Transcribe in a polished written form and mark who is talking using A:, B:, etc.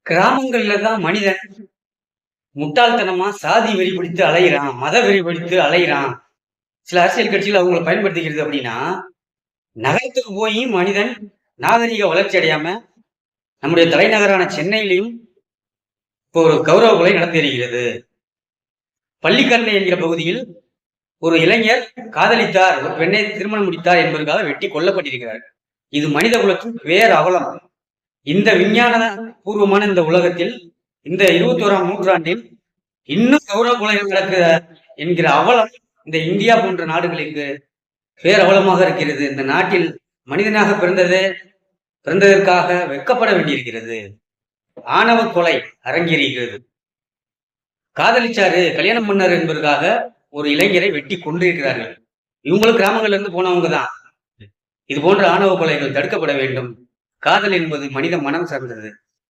A: கிராமங்கள்ல தான் மனிதன் முட்டாள்தனமா சாதி வெறி பிடித்து அலையிறான், மத வெறி பிடித்து அலையிறான். சில அரசியல் கட்சிகள் அவங்கள பயன்படுத்திக்கிறது அப்படின்னா, நகரத்துக்கு போய் மனிதன் நாகரீக வளர்ச்சி அடையாம, நம்முடைய தலைநகரான சென்னையிலும் இப்போ ஒரு கௌரவ கொலை நடந்து வருகிறது. பள்ளிக்கரணை என்கிற பகுதியில் ஒரு இளைஞர் காதலித்தார், ஒரு பெண்ணை திருமணம் முடித்தார் என்பதற்காக வெட்டி கொல்லப்பட்டிருக்கிறார். இது மனித குலத்தின் வேறு அவலம். இந்த விஞ்ஞான பூர்வமான இந்த உலகத்தில் இந்த 21ஆம் நூற்றாண்டில் இன்னும் கௌரவ கொலைகள் நடக்குத என்கிற அவலம் இந்த இந்தியா போன்ற நாடுகளுக்கு பேரவலமாக இருக்கிறது. இந்த நாட்டில் மனிதனாக பிறந்ததற்காக வெட்கப்பட வேண்டியிருக்கிறது. ஆணவ கொலை அரங்கேறுகிறது. காதலிச்சாரு, கல்யாணம் பண்ணாரு என்பதற்காக ஒரு இளைஞரை வெட்டி கொண்டிருக்கிறார்கள். இவங்களும் கிராமங்கள்ல இருந்து போனவங்க தான். இது போன்ற ஆணவ கொலைகள் தடுக்கப்பட வேண்டும். காதல் என்பது மனித மனம் சார்ந்தது.